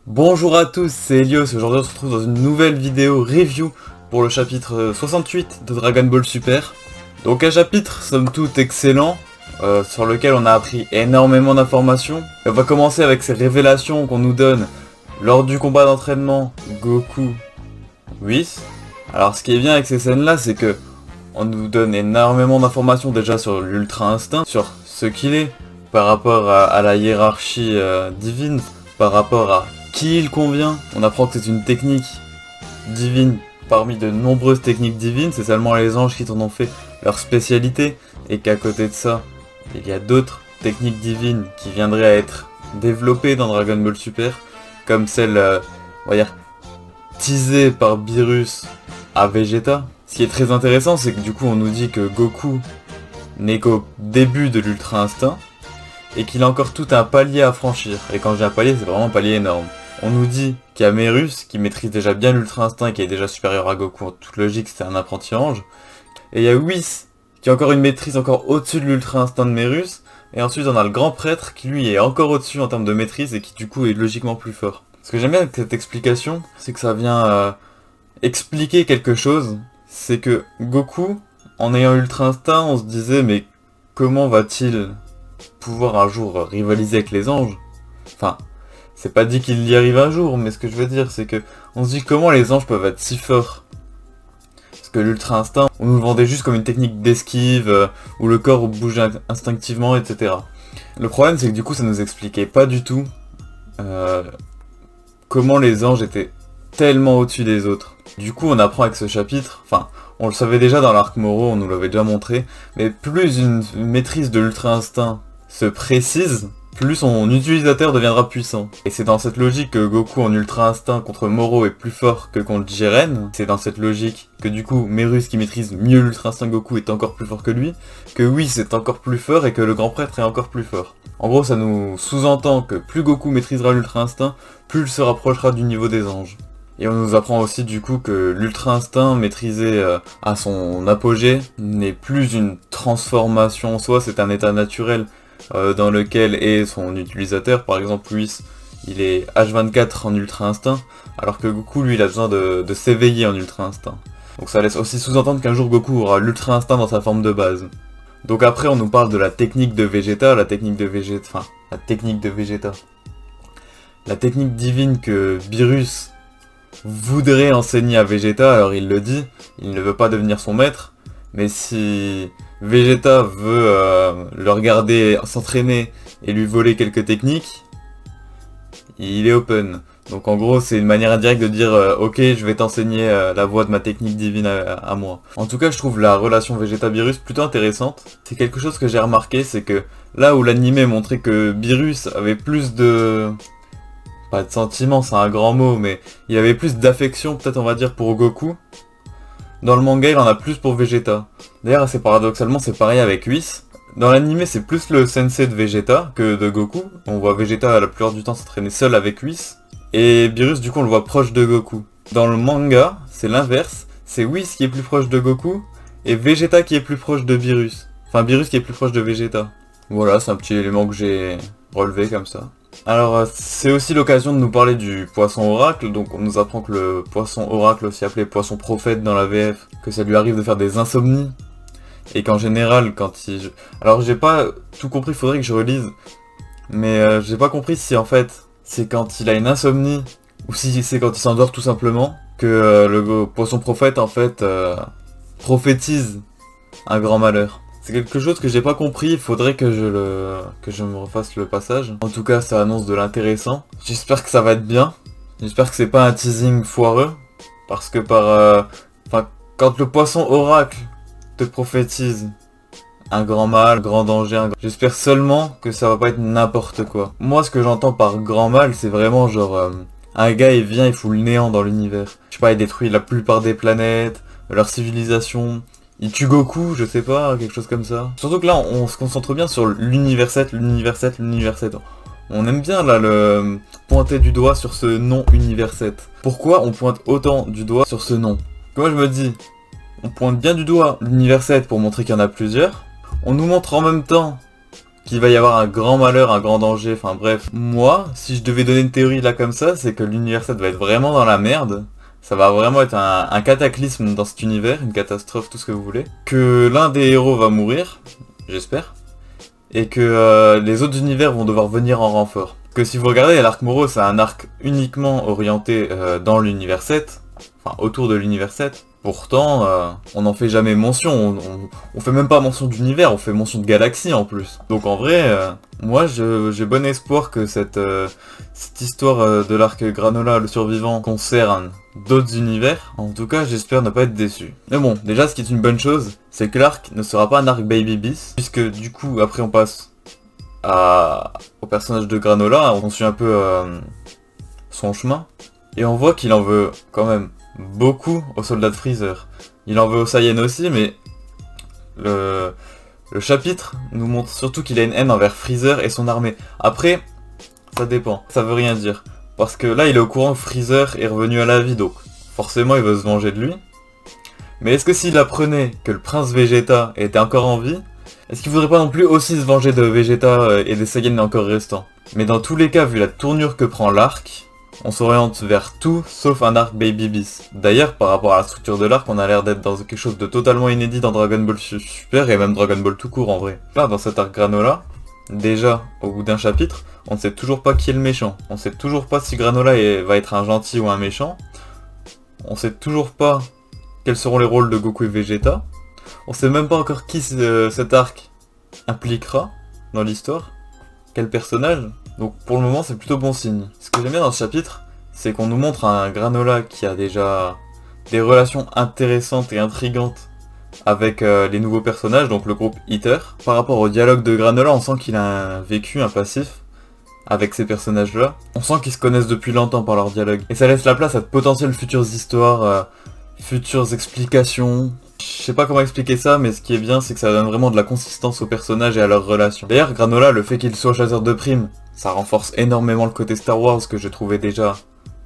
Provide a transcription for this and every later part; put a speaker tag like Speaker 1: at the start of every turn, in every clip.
Speaker 1: Bonjour à tous, c'est Elios. Aujourd'hui on se retrouve dans une nouvelle vidéo review pour le chapitre 68 de Dragon Ball Super. Donc un chapitre somme toute excellent, sur lequel on a appris énormément d'informations. Et on va commencer avec ces révélations qu'on nous donne lors du combat d'entraînement Goku-Whis. Alors ce qui est bien avec ces scènes là, c'est que on nous donne énormément d'informations déjà sur l'Ultra Instinct, sur ce qu'il est, par rapport à la hiérarchie divine, par rapport à qui il convient. On apprend que c'est une technique divine parmi de nombreuses techniques divines, c'est seulement les anges qui en ont fait leur spécialité, et qu'à côté de ça, il y a d'autres techniques divines qui viendraient à être développées dans Dragon Ball Super, comme celle, on va dire, teasée par Beerus à Vegeta. Ce qui est très intéressant, c'est que du coup on nous dit que Goku n'est qu'au début de l'Ultra Instinct, et qu'il a encore tout un palier à franchir. Et quand je dis un palier, c'est vraiment un palier énorme. On nous dit qu'il y a Merus, qui maîtrise déjà bien l'Ultra Instinct, qui est déjà supérieur à Goku, en toute logique, c'était un apprenti ange. Et il y a Whis, qui a encore une maîtrise encore au-dessus de l'Ultra Instinct de Merus. Et ensuite on a le Grand Prêtre, qui lui est encore au-dessus en termes de maîtrise, et qui du coup est logiquement plus fort. Ce que j'aime bien avec cette explication, c'est que ça vient expliquer quelque chose. C'est que Goku, en ayant Ultra Instinct, on se disait, mais comment va-t-il pouvoir un jour rivaliser avec les anges? Enfin, c'est pas dit qu'il y arrive un jour, mais ce que je veux dire, c'est que on se dit comment les anges peuvent être si forts. Parce que l'Ultra Instinct, on nous le vendait juste comme une technique d'esquive, où le corps bouge instinctivement, etc. Le problème, c'est que du coup, ça nous expliquait pas du tout comment les anges étaient tellement au-dessus des autres. Du coup, on apprend avec ce chapitre, enfin, on le savait déjà dans l'arc Moro, on nous l'avait déjà montré, mais plus une maîtrise de l'Ultra Instinct se précise, plus son utilisateur deviendra puissant. Et c'est dans cette logique que Goku en Ultra Instinct contre Moro est plus fort que contre Jiren. C'est dans cette logique que du coup Merus qui maîtrise mieux l'Ultra Instinct Goku est encore plus fort que lui, que Whis est encore plus fort et que le Grand Prêtre est encore plus fort. En gros ça nous sous-entend que plus Goku maîtrisera l'Ultra Instinct, plus il se rapprochera du niveau des anges. Et on nous apprend aussi du coup que l'Ultra Instinct maîtrisé à son apogée n'est plus une transformation en soi, c'est un état naturel dans lequel est son utilisateur. Par exemple, Whis, il est H24 en Ultra Instinct, alors que Goku, lui, il a besoin de s'éveiller en Ultra Instinct. Donc ça laisse aussi sous-entendre qu'un jour Goku aura l'Ultra Instinct dans sa forme de base. Donc après, on nous parle de la technique de Vegeta, la technique de Vegeta. La technique divine que Beerus voudrait enseigner à Vegeta, alors il le dit, il ne veut pas devenir son maître, mais si Vegeta veut le regarder s'entraîner et lui voler quelques techniques, il est open. Donc en gros c'est une manière indirecte de dire ok, je vais t'enseigner la voie de ma technique divine à moi. En tout cas je trouve la relation Vegeta-Beerus plutôt intéressante. C'est quelque chose que j'ai remarqué, c'est que là où l'anime montrait que Beerus avait plus de... pas de sentiments, c'est un grand mot, mais il avait plus d'affection peut-être on va dire pour Goku. Dans le manga, il en a plus pour Vegeta. D'ailleurs, assez paradoxalement, c'est pareil avec Whis. Dans l'anime, c'est plus le sensei de Vegeta que de Goku. On voit Vegeta la plupart du temps s'entraîner seul avec Whis. Et Beerus, du coup, on le voit proche de Goku. Dans le manga, c'est l'inverse. C'est Whis qui est plus proche de Goku et Vegeta qui est plus proche de Beerus. Enfin, Beerus qui est plus proche de Vegeta. Voilà, c'est un petit élément que j'ai relevé comme ça. Alors c'est aussi l'occasion de nous parler du poisson oracle, donc on nous apprend que le poisson oracle, aussi appelé poisson prophète dans la VF, que ça lui arrive de faire des insomnies, et qu'en général quand il... Alors j'ai pas tout compris, faudrait que je relise, mais j'ai pas compris si en fait c'est quand il a une insomnie, ou si c'est quand il s'endort tout simplement, que le poisson prophète en fait prophétise un grand malheur. C'est quelque chose que j'ai pas compris, il faudrait que je me refasse le passage. En tout cas, ça annonce de l'intéressant. J'espère que ça va être bien. J'espère que c'est pas un teasing foireux. Parce que quand le poisson oracle te prophétise un grand mal, un grand danger, j'espère seulement que ça va pas être n'importe quoi. Moi, ce que j'entends par grand mal, c'est vraiment genre... un gars, il vient, il fout le néant dans l'univers. Je sais pas, il détruit la plupart des planètes, leur civilisation... Il tue Goku, je sais pas, quelque chose comme ça. Surtout que là, on se concentre bien sur l'univers 7. On aime bien là le pointer du doigt sur ce nom univers 7. Pourquoi on pointe autant du doigt sur ce nom? Moi je me dis, on pointe bien du doigt l'univers 7 pour montrer qu'il y en a plusieurs. On nous montre en même temps qu'il va y avoir un grand malheur, un grand danger, enfin bref. Moi, si je devais donner une théorie là comme ça, c'est que l'univers 7 va être vraiment dans la merde. Ça va vraiment être un cataclysme dans cet univers, une catastrophe, tout ce que vous voulez. Que l'un des héros va mourir, j'espère. Et que les autres univers vont devoir venir en renfort. Que si vous regardez, l'arc Moro, c'est un arc uniquement orienté dans l'univers 7. Enfin, autour de l'univers 7. Pourtant, on n'en fait jamais mention, on fait même pas mention d'univers, on fait mention de galaxie en plus. Donc en vrai, moi j'ai bon espoir que cette histoire de l'arc Granola, le survivant, concerne d'autres univers. En tout cas, j'espère ne pas être déçu. Mais bon, déjà ce qui est une bonne chose, c'est que l'arc ne sera pas un arc Baby Beast, puisque du coup, après on passe au personnage de Granola, on suit un peu son chemin, et on voit qu'il en veut quand même beaucoup aux soldats de Freezer. Il en veut aux Saiyans aussi, mais le chapitre nous montre surtout qu'il a une haine envers Freezer et son armée. Après, ça dépend, ça veut rien dire. Parce que là, il est au courant que Freezer est revenu à la vie, donc forcément il veut se venger de lui. Mais est-ce que s'il apprenait que le prince Vegeta était encore en vie, est-ce qu'il voudrait pas non plus aussi se venger de Vegeta et des Saiyans encore restants? Mais dans tous les cas, vu la tournure que prend l'arc, on s'oriente vers tout sauf un arc Baby Beast. D'ailleurs, par rapport à la structure de l'arc, on a l'air d'être dans quelque chose de totalement inédit dans Dragon Ball Super et même Dragon Ball tout court en vrai. Là, dans cet arc Granola, déjà, au bout d'un chapitre, on ne sait toujours pas qui est le méchant. On sait toujours pas si Granola va être un gentil ou un méchant. On sait toujours pas quels seront les rôles de Goku et Vegeta. On sait même pas encore qui cet arc impliquera dans l'histoire. Quel personnage. Donc pour le moment c'est plutôt bon signe. Ce que j'aime bien dans ce chapitre, c'est qu'on nous montre un Granola qui a déjà des relations intéressantes et intrigantes avec les nouveaux personnages, donc le groupe Eater. Par rapport au dialogue de Granola, on sent qu'il a un vécu, un passif avec ces personnages-là. On sent qu'ils se connaissent depuis longtemps par leur dialogue. Et ça laisse la place à de potentielles futures histoires, futures explications. Je sais pas comment expliquer ça, mais ce qui est bien, c'est que ça donne vraiment de la consistance aux personnages et à leurs relations. D'ailleurs, Granola, le fait qu'il soit chasseur de primes, ça renforce énormément le côté Star Wars que je trouvais déjà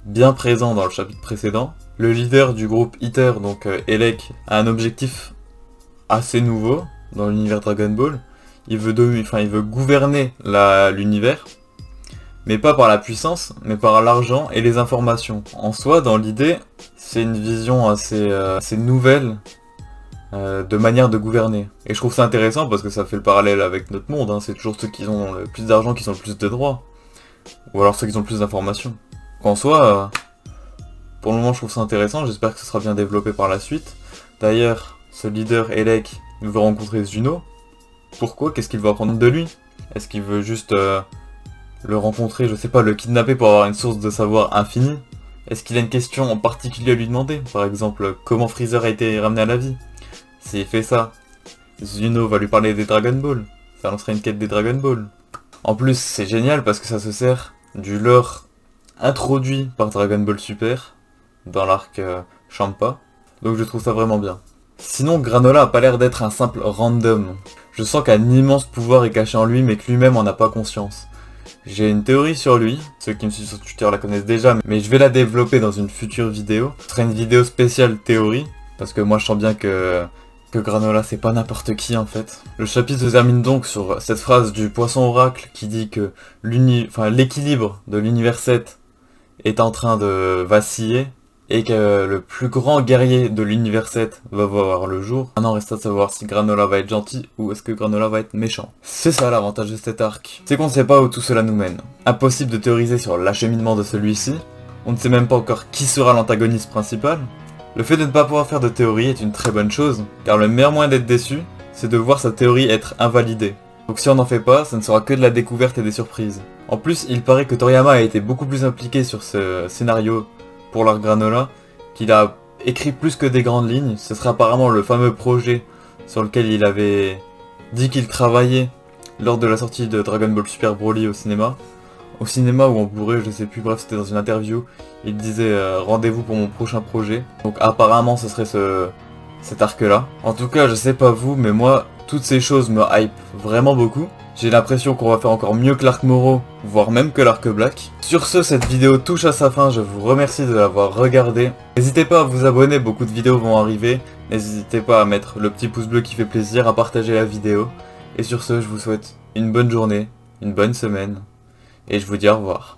Speaker 1: bien présent dans le chapitre précédent. Le leader du groupe Eater, donc Elec, a un objectif assez nouveau dans l'univers Dragon Ball. Il veut gouverner l'univers, mais pas par la puissance, mais par l'argent et les informations. En soi, dans l'idée, c'est une vision assez nouvelle de manière de gouverner. Et je trouve ça intéressant parce que ça fait le parallèle avec notre monde, hein. C'est toujours ceux qui ont le plus d'argent qui ont le plus de droits. Ou alors ceux qui ont le plus d'informations. En soi, pour le moment je trouve ça intéressant, j'espère que ce sera bien développé par la suite. D'ailleurs, ce leader Elec veut rencontrer Zuno. Pourquoi? Qu'est-ce qu'il veut apprendre de lui? Est-ce qu'il veut juste le rencontrer, je sais pas, le kidnapper pour avoir une source de savoir infinie? Est-ce qu'il a une question en particulier à lui demander? Par exemple, comment Freezer a été ramené à la vie? S'il fait ça, Zuno va lui parler des Dragon Ball. Ça lancerait une quête des Dragon Ball. En plus, c'est génial parce que ça se sert du lore introduit par Dragon Ball Super dans l'arc Champa. Donc je trouve ça vraiment bien. Sinon, Granola a pas l'air d'être un simple random. Je sens qu'un immense pouvoir est caché en lui mais que lui-même en a pas conscience. J'ai une théorie sur lui, ceux qui me suivent sur Twitter la connaissent déjà, mais je vais la développer dans une future vidéo. Ce sera une vidéo spéciale théorie, parce que moi je sens bien que Granola c'est pas n'importe qui en fait. Le chapitre se termine donc sur cette phrase du poisson oracle qui dit que l'équilibre de l'univers 7 est en train de vaciller et que le plus grand guerrier de l'univers 7 va voir le jour. Maintenant reste à savoir si Granola va être gentil ou est-ce que Granola va être méchant. C'est ça l'avantage de cet arc, c'est qu'on ne sait pas où tout cela nous mène. Impossible de théoriser sur l'acheminement de celui-ci, on ne sait même pas encore qui sera l'antagoniste principal. Le fait de ne pas pouvoir faire de théorie est une très bonne chose, car le meilleur moyen d'être déçu, c'est de voir sa théorie être invalidée. Donc si on n'en fait pas, ça ne sera que de la découverte et des surprises. En plus, il paraît que Toriyama a été beaucoup plus impliqué sur ce scénario pour l'arc Granola, qu'il a écrit plus que des grandes lignes. Ce serait apparemment le fameux projet sur lequel il avait dit qu'il travaillait lors de la sortie de Dragon Ball Super Broly au cinéma. Au cinéma ou en Blu-ray, je sais plus, bref c'était dans une interview, il disait rendez-vous pour mon prochain projet. Donc apparemment ce serait cet arc là. En tout cas je sais pas vous, mais moi toutes ces choses me hype vraiment beaucoup. J'ai l'impression qu'on va faire encore mieux que l'arc Moro, voire même que l'arc Black. Sur ce, cette vidéo touche à sa fin, je vous remercie de l'avoir regardée. N'hésitez pas à vous abonner, beaucoup de vidéos vont arriver. N'hésitez pas à mettre le petit pouce bleu qui fait plaisir, à partager la vidéo. Et sur ce, je vous souhaite une bonne journée, une bonne semaine, et je vous dis au revoir.